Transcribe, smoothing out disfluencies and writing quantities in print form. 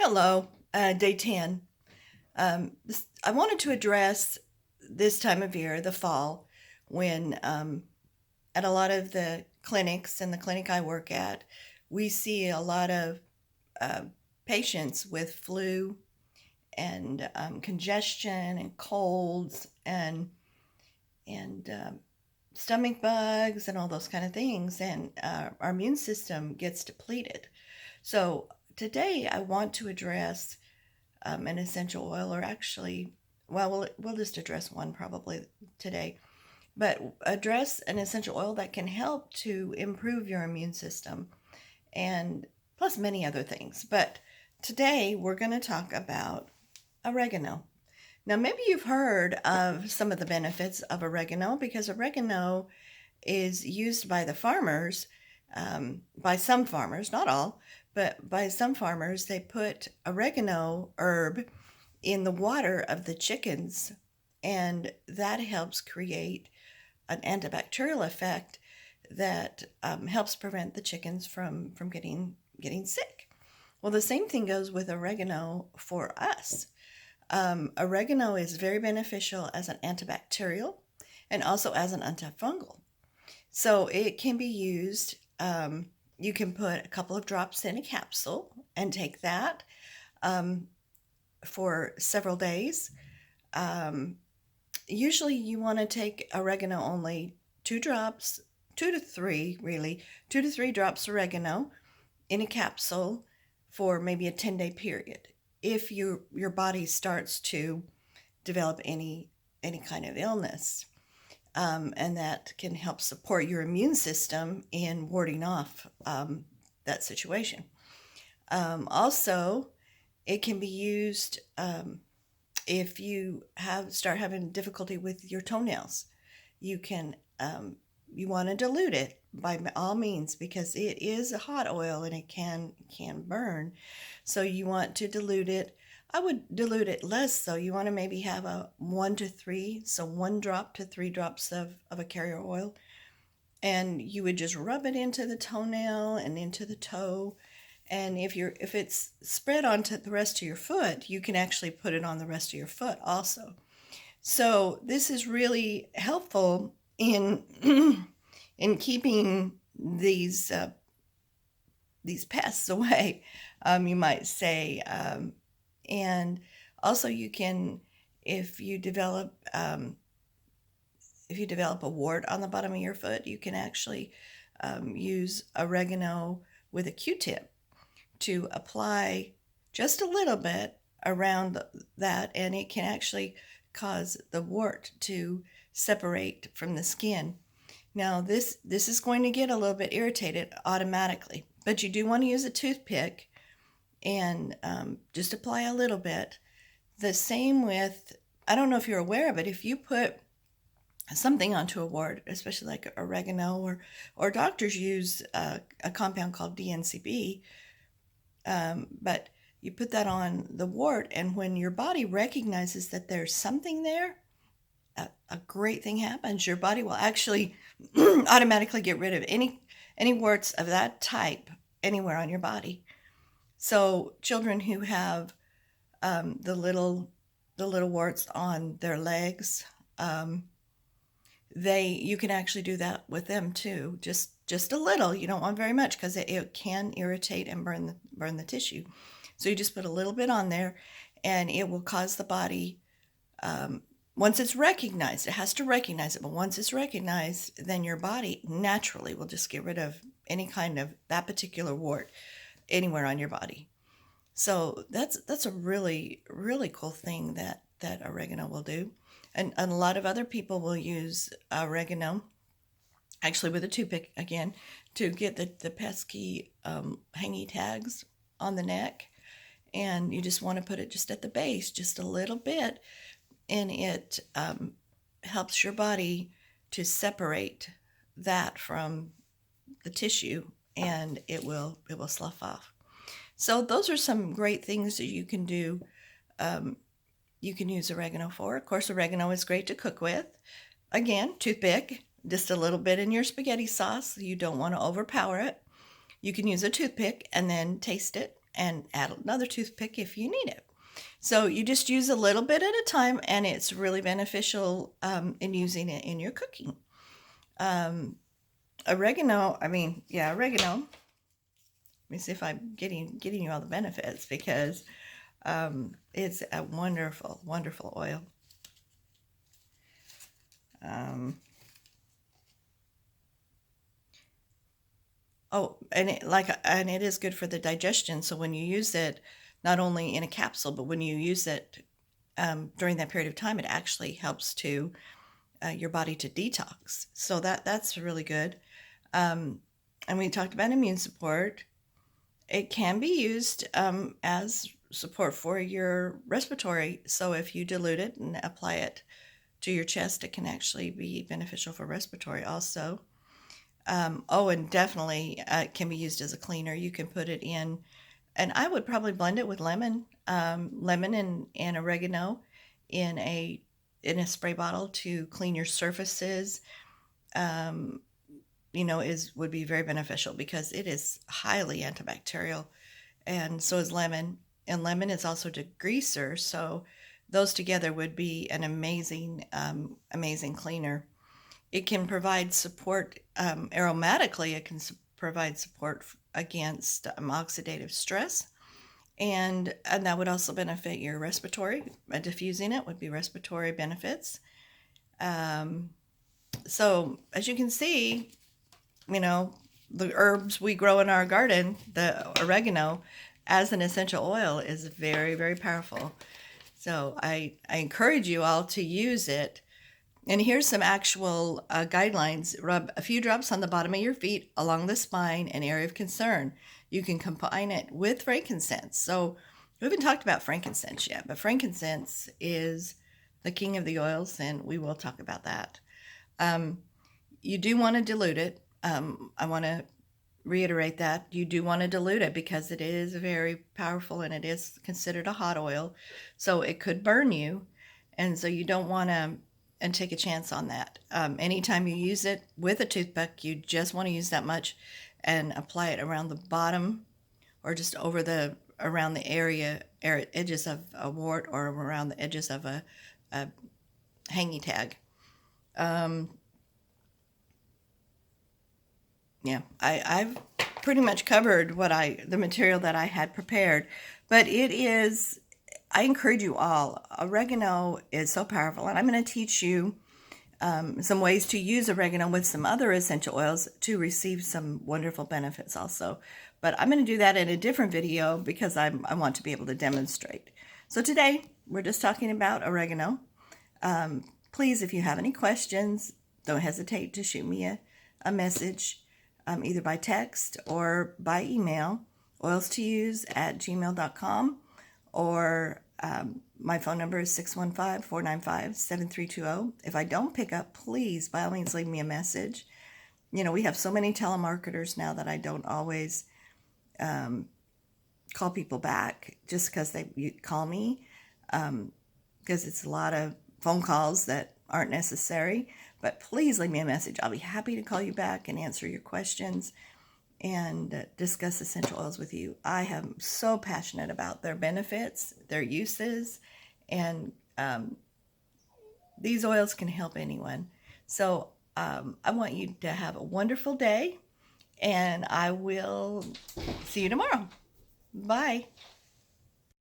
Hello, day 10. I wanted to address this time of year, the fall, when at a lot of the clinics and the clinic I work at, we see a lot of uh, patients with flu and congestion and colds and stomach bugs and all those kind of things, and our immune system gets depleted. So today I want to address an essential oil, or actually, well, we'll just address one probably today, but address an essential oil that can help to improve your immune system and plus many other things. But today we're going to talk about oregano. Now, maybe you've heard of some of the benefits of oregano because oregano is used by the farmers, by some farmers, not all, but by some farmers. They put oregano herb in the water of the chickens, and that helps create an antibacterial effect that helps prevent the chickens from getting sick. Well, the same thing goes with oregano for us. Oregano is very beneficial as an antibacterial and also as an antifungal. So it can be used. You can put a couple of drops in a capsule and take that for several days. Usually you want to take oregano only 2 drops, 2 to 3, really, 2 to 3 drops oregano in a capsule for maybe a 10-day period. If your body starts to develop any kind of illness, and that can help support your immune system in warding off that situation. Also, it can be used if you start having difficulty with your toenails. You want to dilute it by all means because it is a hot oil and it can burn. So you want to dilute it. I would dilute it less, so you want to maybe have a 1 to 3, so 1 drop to 3 drops of a carrier oil, and you would just rub it into the toenail and into the toe. And if it's spread onto the rest of your foot, you can actually put it on the rest of your foot also. So this is really helpful in in keeping these pests away, you might say. And also, you can, if you develop a wart on the bottom of your foot, you can actually use oregano with a Q-tip to apply just a little bit around that, and it can actually cause the wart to separate from the skin. Now, this is going to get a little bit irritated automatically, but you do want to use a toothpick and just apply a little bit. The same with, I don't know if you're aware of it, if you put something onto a wart, especially like oregano, or doctors use a compound called DNCB, but you put that on the wart, and when your body recognizes that there's something there, a great thing happens. Your body will actually automatically get rid of any warts of that type anywhere on your body. So children who have the little warts on their legs, you can actually do that with them too. Just a little. You don't want very much because it can irritate and burn the tissue. So you just put a little bit on there, and it will cause the body. Once it's recognized, it has to recognize it. But once it's recognized, then your body naturally will just get rid of any kind of that particular wart anywhere on your body. So that's a really, really cool thing that oregano will do. And a lot of other people will use oregano, actually with a toothpick again, to get the pesky hangy tags on the neck. And you just want to put it just at the base, just a little bit, and it helps your body to separate that from the tissue, and it will slough off. So those are some great things that you can do. You can use oregano for. Of course, oregano is great to cook with. Again, toothpick, just a little bit in your spaghetti sauce. You don't want to overpower it. You can use a toothpick and then taste it and add another toothpick if you need it. So you just use a little bit at a time, and it's really beneficial in using it in your cooking. Oregano, oregano. Let me see if I'm getting you all the benefits, because it's a wonderful, wonderful oil. And it is good for the digestion. So when you use it, not only in a capsule, but when you use it during that period of time, it actually helps to your body to detox. So that's really good. And we talked about immune support. It can be used as support for your respiratory. So if you dilute it and apply it to your chest, it can actually be beneficial for respiratory also. And definitely it can be used as a cleaner. You can put it in, and I would probably blend it with lemon and oregano in a spray bottle to clean your surfaces. Would be very beneficial because it is highly antibacterial, and so is lemon. And lemon is also a degreaser, so those together would be an amazing, amazing cleaner. It can provide support aromatically. It can provide support against oxidative stress, and that would also benefit your respiratory. Diffusing it would be respiratory benefits. So as you can see, the herbs we grow in our garden, the oregano, as an essential oil, is very, very powerful. So I encourage you all to use it. And here's some actual guidelines. Rub a few drops on the bottom of your feet, along the spine and area of concern. You can combine it with frankincense. So we haven't talked about frankincense yet, but frankincense is the king of the oils, and we will talk about that. You do want to dilute it. I want to reiterate that. You do want to dilute it because it is very powerful and it is considered a hot oil. So it could burn you. And so you don't want to take a chance on that. Anytime you use it with a toothpick, you just want to use that much and apply it around the bottom, or just around the edges of a wart, or around the edges of a hanging tag. I've pretty much covered the material that I had prepared, but I encourage you all. Oregano is so powerful, and I'm going to teach you some ways to use oregano with some other essential oils to receive some wonderful benefits also. But I'm going to do that in a different video because I want to be able to demonstrate. So today, we're just talking about oregano. Please, if you have any questions, don't hesitate to shoot me a message, either by text or by email, oilstouse@gmail.com, or my phone number is 615-495-7320. If I don't pick up, please, by all means, leave me a message. We have so many telemarketers now that I don't always call people back just because they call me, because it's a lot of phone calls that aren't necessary. But please leave me a message. I'll be happy to call you back and answer your questions and discuss essential oils with you. I am so passionate about their benefits, their uses, and these oils can help anyone. So I want you to have a wonderful day, and I will see you tomorrow. Bye.